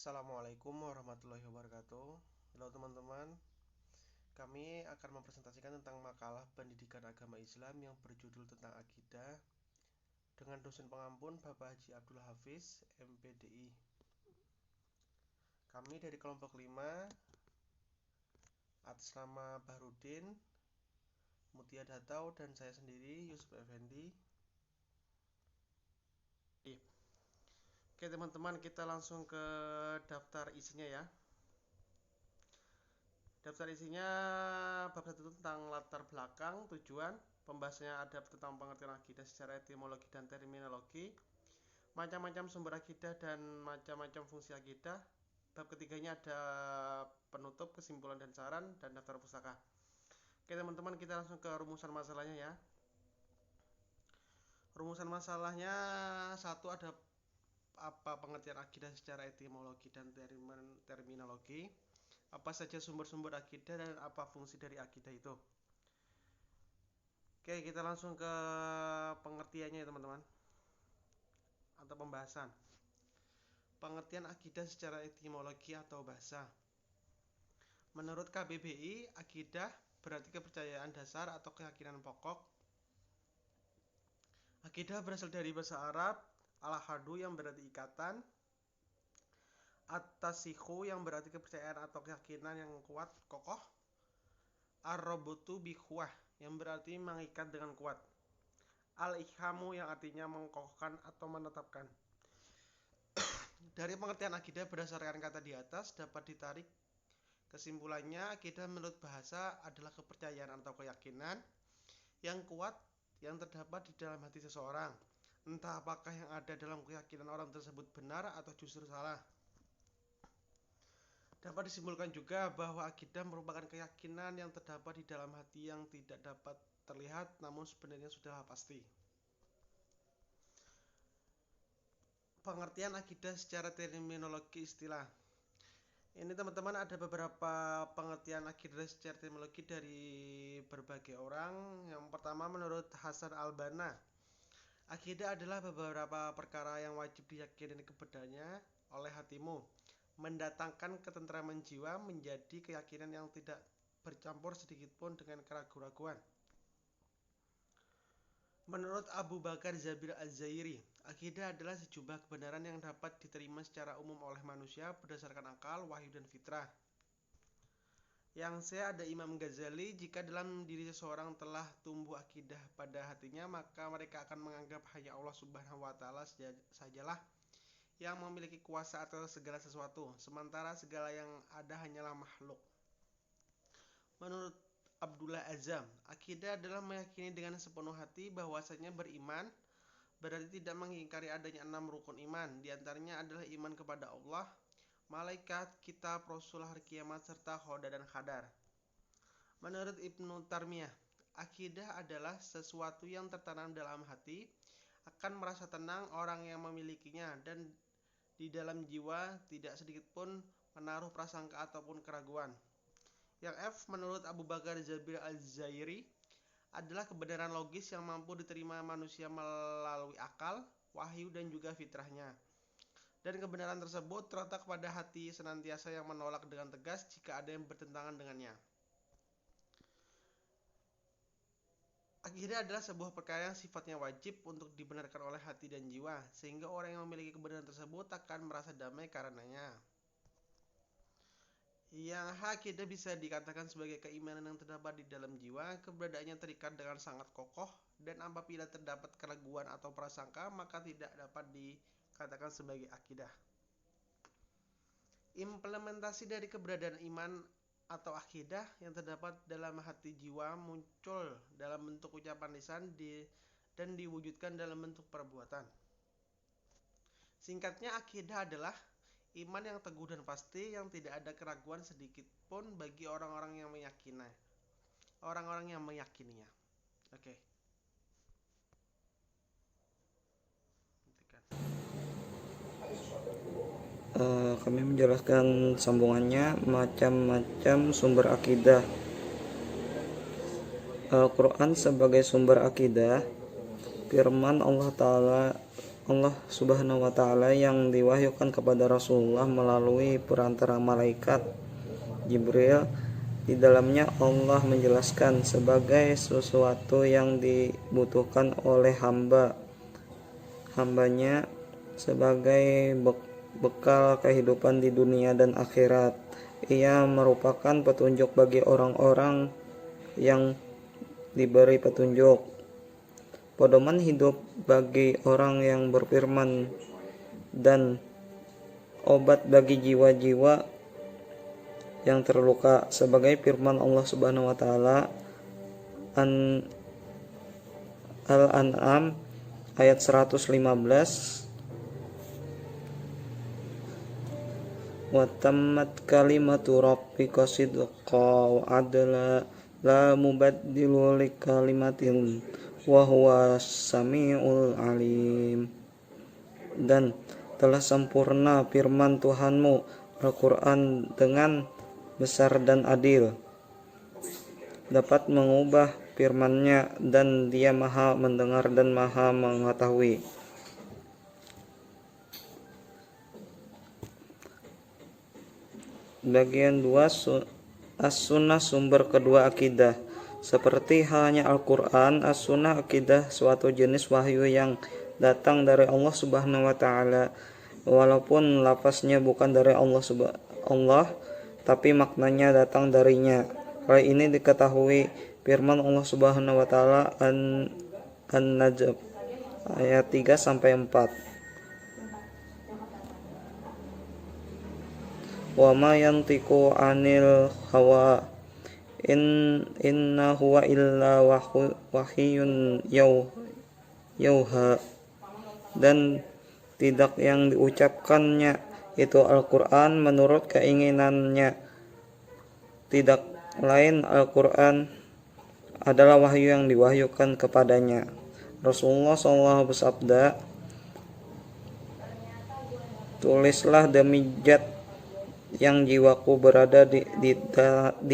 Assalamualaikum warahmatullahi wabarakatuh. Halo teman-teman, kami akan mempresentasikan tentang makalah pendidikan agama Islam yang berjudul tentang akidah dengan dosen pengampun Bapak Haji Abdul Hafiz, MPDI. Kami dari kelompok 5 atas nama Bahrudin, Mutia Datau, dan saya sendiri Yusuf Effendi. Oke teman-teman, kita langsung ke daftar isinya ya. Daftar isinya bab 1 tentang latar belakang, tujuan, pembahasannya ada tentang pengertian akidah secara etimologi dan terminologi, macam-macam sumber akidah dan macam-macam fungsi akidah. Bab ketiganya ada penutup, kesimpulan dan saran, dan daftar pustaka. Oke teman-teman, kita langsung ke rumusan masalahnya ya. Rumusan masalahnya satu, ada apa pengertian akidah secara etimologi dan terminologi, apa saja sumber-sumber akidah dan apa fungsi dari akidah itu. Oke, kita langsung ke pengertiannya ya teman-teman, atau pembahasan. Pengertian akidah secara etimologi atau bahasa. Menurut KBBI, akidah berarti kepercayaan dasar atau keyakinan pokok. Akidah berasal dari bahasa Arab al-ahadu yang berarti ikatan, at-tasikhu yang berarti kepercayaan atau keyakinan yang kuat, kokoh, ar-robutu bihuah yang berarti mengikat dengan kuat, al-ikhamu yang artinya mengkokohkan atau menetapkan. Dari pengertian akidah berdasarkan kata di atas dapat ditarik kesimpulannya, akidah menurut bahasa adalah kepercayaan atau keyakinan yang kuat yang terdapat di dalam hati seseorang, entah apakah yang ada dalam keyakinan orang tersebut benar atau justru salah. Dapat disimpulkan juga bahwa akidah merupakan keyakinan yang terdapat di dalam hati yang tidak dapat terlihat namun sebenarnya sudah pasti. Pengertian akidah secara terminologi istilah. Ini teman-teman ada beberapa pengertian akidah secara terminologi dari berbagai orang. Yang pertama menurut Hasan al-Banna, akidah adalah beberapa perkara yang wajib diyakini kepadanya oleh hatimu, mendatangkan ketentraman jiwa, menjadi keyakinan yang tidak bercampur sedikitpun dengan keraguan-raguan. Menurut Abu Bakar Zabir Az-Zairi, akidah adalah sejumlah kebenaran yang dapat diterima secara umum oleh manusia berdasarkan akal, wahyu, dan fitrah. Yang saya ada Imam Ghazali, jika dalam diri seseorang telah tumbuh akidah pada hatinya, maka mereka akan menganggap hanya Allah Subhanahu wa Ta'ala sajalah yang memiliki kuasa atas segala sesuatu, sementara segala yang ada hanyalah makhluk. Menurut Abdullah Azzam, akidah adalah meyakini dengan sepenuh hati bahwasanya beriman berarti tidak mengingkari adanya 6 rukun iman. Di antaranya adalah iman kepada Allah, malaikat, kitab, rasul, hari kiamat, serta khoda dan khadar. Menurut Ibnu Tarmiyah, akidah adalah sesuatu yang tertanam dalam hati, akan merasa tenang orang yang memilikinya, dan di dalam jiwa tidak sedikit pun menaruh prasangka ataupun keraguan. Yang F, menurut Abu Bakar Zabir Az-Zairi, adalah kebenaran logis yang mampu diterima manusia melalui akal, wahyu, dan juga fitrahnya. Dan kebenaran tersebut terletak pada hati senantiasa yang menolak dengan tegas jika ada yang bertentangan dengannya. Akidah adalah sebuah perkara yang sifatnya wajib untuk dibenarkan oleh hati dan jiwa, sehingga orang yang memiliki kebenaran tersebut akan merasa damai karenanya. Yang akidah bisa dikatakan sebagai keimanan yang terdapat di dalam jiwa, keberadaannya terikat dengan sangat kokoh, dan apabila terdapat keraguan atau prasangka, maka tidak dapat dikatakan sebagai akidah. Implementasi dari keberadaan iman atau akidah yang terdapat dalam hati jiwa muncul dalam bentuk ucapan lisan dan diwujudkan dalam bentuk perbuatan. Singkatnya, akidah adalah iman yang teguh dan pasti yang tidak ada keraguan sedikit pun bagi orang-orang yang meyakininya. Oke. Kami menjelaskan sambungannya, macam-macam sumber akidah. Al-Quran sebagai sumber akidah. Firman Allah Ta'ala Allah Subhanahu wa taala yang diwahyukan kepada Rasulullah melalui perantara malaikat Jibril. Di dalamnya Allah menjelaskan sebagai sesuatu yang dibutuhkan oleh hambanya sebagai bekal kehidupan di dunia dan akhirat. Ia merupakan petunjuk bagi orang-orang yang diberi petunjuk, pedoman hidup bagi orang yang berfirman, dan obat bagi jiwa-jiwa yang terluka, sebagai firman Allah Subhanahu wa taala Al-An'am ayat 115, wa tammat kalimatu rabbika sidqa wa adla la mubaddilu likalimatin wa huwa samiul alim. Dan telah sempurna firman Tuhanmu Al-Quran dengan besar dan adil, dapat mengubah firman-Nya, dan Dia Maha mendengar dan Maha mengetahui. Bagian 2, As-Sunnah, sumber kedua akidah. Seperti halnya Al-Quran, As-Sunnah akidah suatu jenis wahyu yang datang dari Allah Subhanahu wa taala, walaupun lafaznya bukan dari Allah, tapi maknanya datang darinya. Hal ini diketahui firman Allah Subhanahu wa taala An-Najm ayat 3 sampai 4. Wa ma yantiqu 'anil hawa inna huwa illa wahyun yauha. Dan tidak yang diucapkannya itu Al-Quran menurut keinginannya, tidak lain Al-Quran adalah wahyu yang diwahyukan kepadanya. Rasulullah SAW bersabda, tulislah demi zat yang jiwaku berada di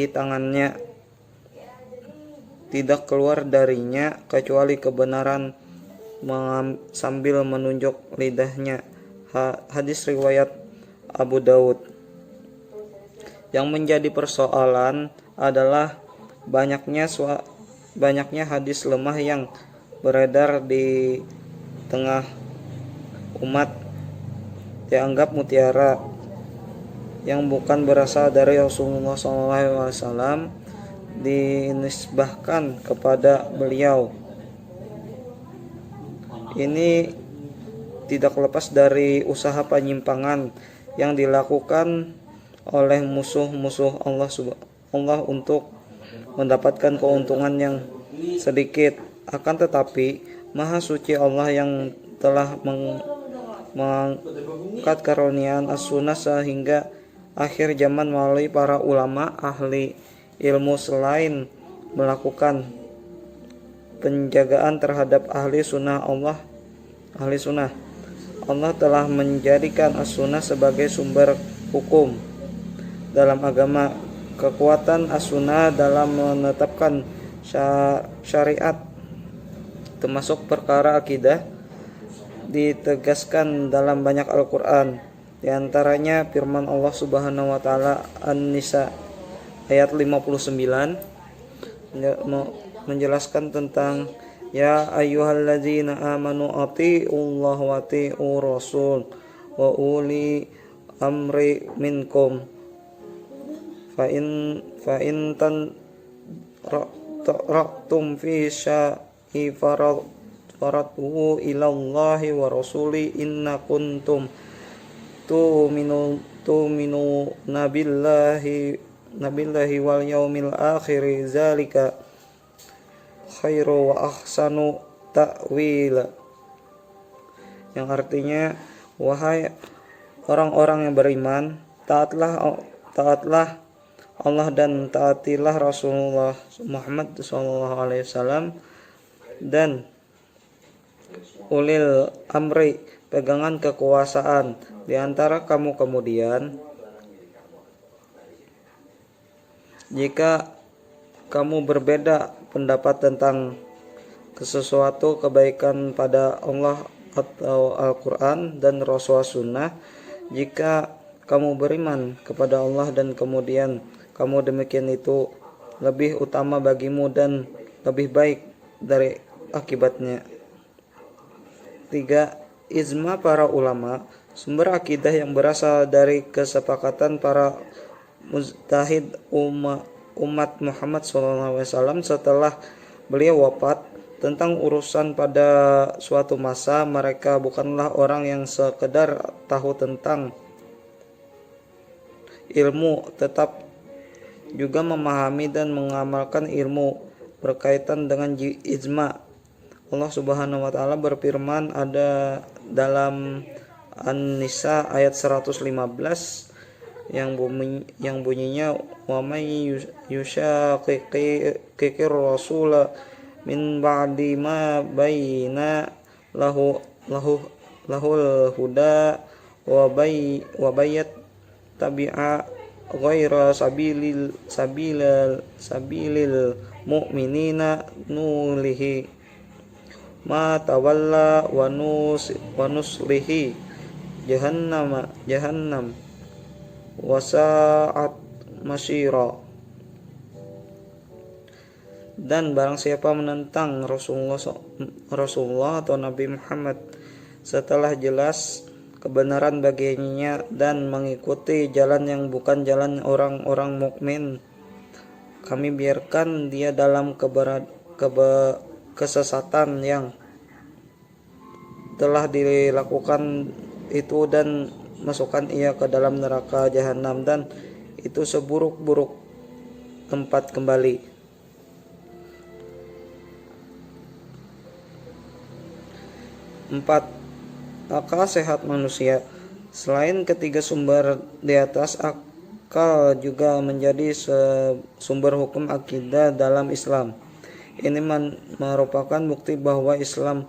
tangannya, tidak keluar darinya kecuali kebenaran sambil menunjuk lidahnya. Hadis riwayat Abu Daud. Yang menjadi persoalan adalah banyaknya hadis lemah yang beredar di tengah umat, dianggap mutiara, yang bukan berasal dari Rasulullah SAW, dinisbahkan kepada beliau. Ini tidak lepas dari usaha penyimpangan yang dilakukan oleh musuh-musuh Allah untuk mendapatkan keuntungan yang sedikit. Akan tetapi Maha Suci Allah yang telah mengangkat karuniaan As-Sunnah sehingga akhir zaman melalui para ulama ahli ilmu selain melakukan penjagaan terhadap ahli sunnah, Allah telah menjadikan As-Sunnah sebagai sumber hukum dalam agama. Kekuatan As-Sunnah dalam menetapkan syariat, termasuk perkara akidah, ditegaskan dalam banyak Al-Quran. Di antaranya firman Allah Subhanahu wa taala An-Nisa ayat 59 menjelaskan tentang ya ayyuhalladzina amanu atiiullah wa atiiur rasul wa uli amri minkum fa in tanratum fi syai'i faratuhu ilallahi wa rasuli inna kuntum tu'minu nabillahi wal yaumil akhir zalika khairu wa ahsanu ta'wila, yang artinya wahai orang-orang yang beriman, taatlah Allah dan taatilah Rasulullah Muhammad SAW dan ulil amri, pegangan kekuasaan di antara kamu. Kemudian jika kamu berbeda pendapat tentang sesuatu kebaikan pada Allah atau Al-Quran dan Rasul Sunnah. Jika kamu beriman kepada Allah dan kemudian kamu demikian itu lebih utama bagimu dan lebih baik dari akibatnya. 3. Ijma para ulama, sumber akidah yang berasal dari kesepakatan para mujtahid umat Muhammad SAW setelah beliau wafat tentang urusan pada suatu masa. Mereka bukanlah orang yang sekedar tahu tentang ilmu, tetap juga memahami dan mengamalkan ilmu berkaitan dengan ijma. Allah Subhanahu wa taala berfirman ada dalam An-Nisa ayat 115 yang bunyinya wa may yushaqiqir rasul min ba'di ma bayna lahul huda wa bayyat tabi'a ghaira sabilil mu'minina nulihi ma tawalla wa nuslihi jahannam wa sa'at masyira. Dan barang siapa menentang Rasulullah atau Nabi Muhammad setelah jelas kebenaran baginya dan mengikuti jalan yang bukan jalan orang-orang mukmin, kami biarkan dia dalam kesesatan yang telah dilakukan itu dan masukkan ia ke dalam neraka jahanam, dan itu seburuk-buruk tempat kembali. 4. Akal sehat manusia. Selain ketiga sumber di atas, akal juga menjadi sumber hukum akidah dalam Islam. Ini merupakan bukti bahwa Islam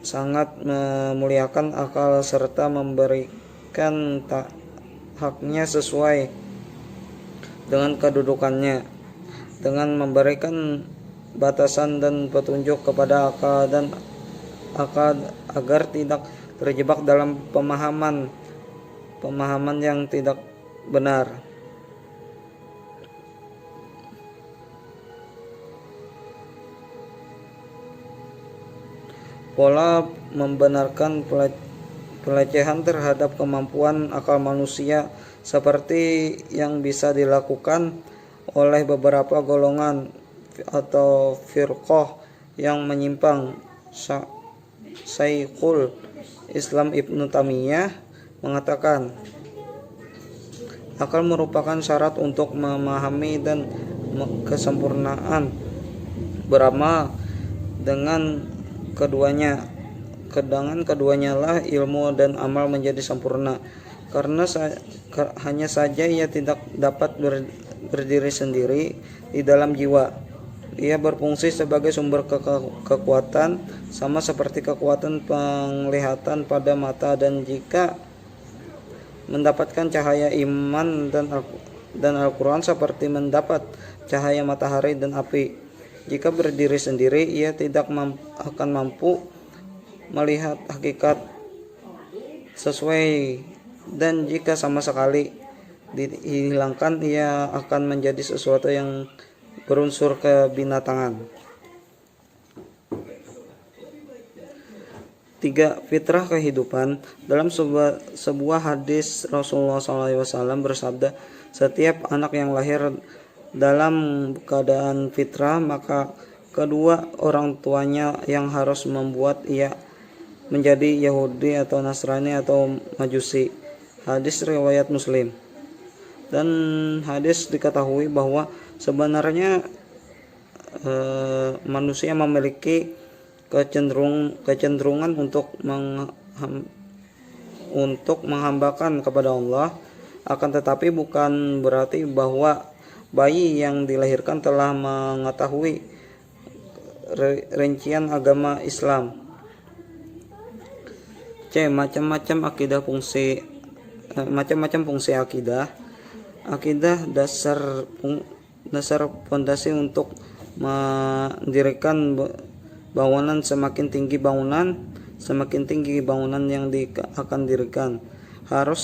sangat memuliakan akal serta memberikan haknya sesuai dengan kedudukannya, dengan memberikan batasan dan petunjuk kepada akal agar tidak terjebak dalam pemahaman yang tidak benar. Pola membenarkan pelecehan terhadap kemampuan akal manusia seperti yang bisa dilakukan oleh beberapa golongan atau firqah yang menyimpang. Syekhul Islam Ibnu Taimiyah mengatakan, akal merupakan syarat untuk memahami dan kesempurnaan beramal. Dengan keduanya lah ilmu dan amal menjadi sempurna. Karena hanya saja ia tidak dapat berdiri sendiri di dalam jiwa. Ia berfungsi sebagai sumber kekuatan, sama seperti kekuatan penglihatan pada mata, dan jika mendapatkan cahaya iman dan Al-Quran seperti mendapat cahaya matahari dan api. Jika berdiri sendiri, ia tidak akan mampu melihat hakikat sesuai, dan jika sama sekali dihilangkan, ia akan menjadi sesuatu yang berunsur kebinatangan. 3. Fitrah kehidupan. Dalam sebuah hadis Rasulullah SAW bersabda, setiap anak yang lahir dalam keadaan fitrah, maka kedua orang tuanya yang harus membuat ia menjadi Yahudi atau Nasrani atau Majusi. Hadis riwayat Muslim. Dan hadis diketahui bahwa sebenarnya manusia memiliki kecenderungan untuk menghambakan kepada Allah. Akan tetapi bukan berarti bahwa bayi yang dilahirkan telah mengetahui rincian agama Islam. C. Macam-macam fungsi akidah. Akidah dasar fondasi untuk mendirikan bangunan. Semakin tinggi bangunan, semakin tinggi bangunan yang akan dirikan. Harus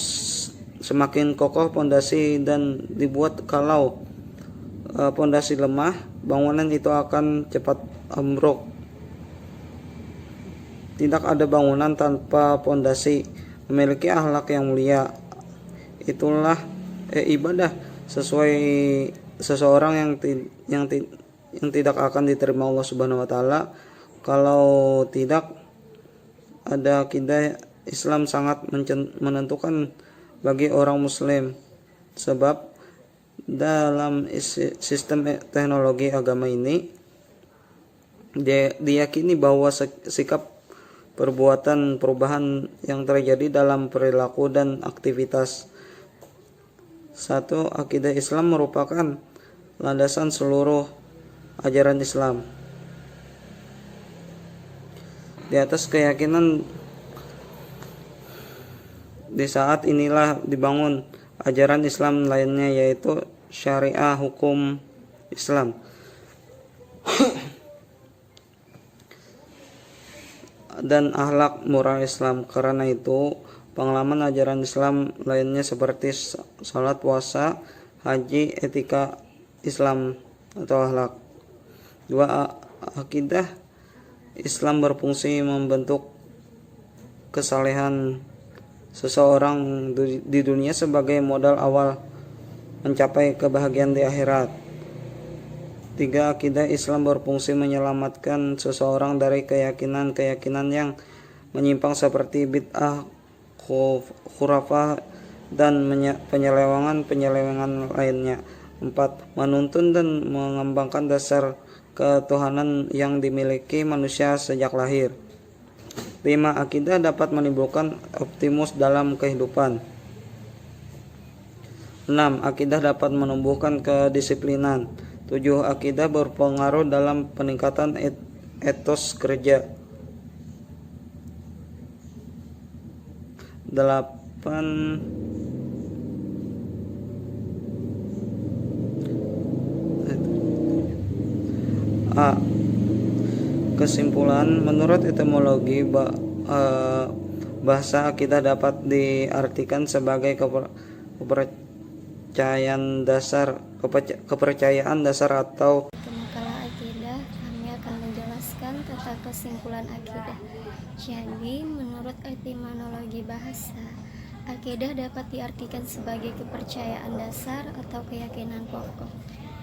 semakin kokoh pondasi dan dibuat. Kalau pondasi lemah, bangunan itu akan cepat ambruk. Tidak ada bangunan tanpa pondasi. Memiliki akhlak yang mulia, itulah ibadah sesuai seseorang yang tidak akan diterima Allah Subhanahu wa taala. Kalau tidak ada akidah Islam sangat menentukan bagi orang muslim, sebab dalam sistem teknologi agama ini diyakini bahwa sikap perubahan yang terjadi dalam perilaku dan aktivitas. Satu, akidah Islam merupakan landasan seluruh ajaran Islam. Di atas keyakinan di saat inilah dibangun ajaran Islam lainnya, yaitu syariah hukum Islam dan akhlak moral Islam. Karena itu pengalaman ajaran Islam lainnya seperti salat, puasa, haji, etika Islam atau akhlak. Dua, akidah Islam berfungsi membentuk kesalehan seseorang di dunia sebagai modal awal mencapai kebahagiaan di akhirat. Tiga, akidah Islam berfungsi menyelamatkan seseorang dari keyakinan-keyakinan yang menyimpang seperti bid'ah, khurafah, dan penyelewengan lainnya. 4. Menuntun dan mengembangkan dasar ketuhanan yang dimiliki manusia sejak lahir. 5. Akidah dapat menimbulkan optimus dalam kehidupan. 6. Akidah dapat menumbuhkan kedisiplinan. 7. Akidah berpengaruh dalam peningkatan etos kerja. 8. A. Kesimpulan, menurut etimologi bahasa, akidah dapat diartikan sebagai kepercayaan dasar atau Makalah akidah, kami akan menjelaskan tentang kesimpulan akidah. Jadi, menurut etimologi bahasa, akidah dapat diartikan sebagai kepercayaan dasar atau keyakinan pokok.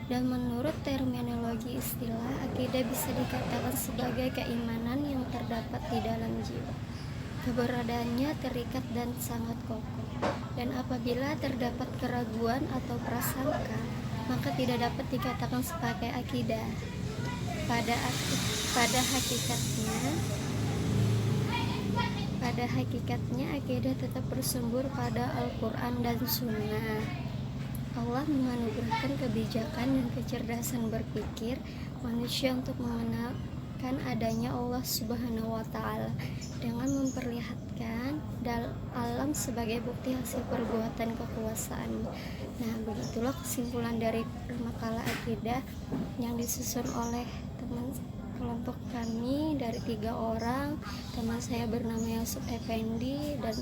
Dan menurut terminologi istilah, akidah bisa dikatakan sebagai keimanan yang terdapat di dalam jiwa. Keberadaannya terikat dan sangat kokoh. Dan apabila terdapat keraguan atau prasangka, maka tidak dapat dikatakan sebagai akidah. Pada hakikatnya akidah tetap bersumber pada Al-Quran dan Sunnah. Allah menganugerahkan kebijakan dan kecerdasan berpikir manusia untuk mengenalkan adanya Allah Subhanahu wa taala dengan memperlihatkan alam sebagai bukti hasil perbuatan kekuasaan. Nah, begitulah kesimpulan dari makalah akidah yang disusun oleh teman kelompok kami dari 3 orang. Teman saya bernama Yusuf Effendi, dan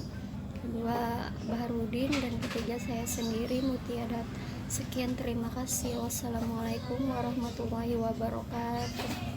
kedua Baharudin, dan ketiga saya sendiri Mutiadat. Sekian, terima kasih. Wassalamualaikum warahmatullahi wabarakatuh.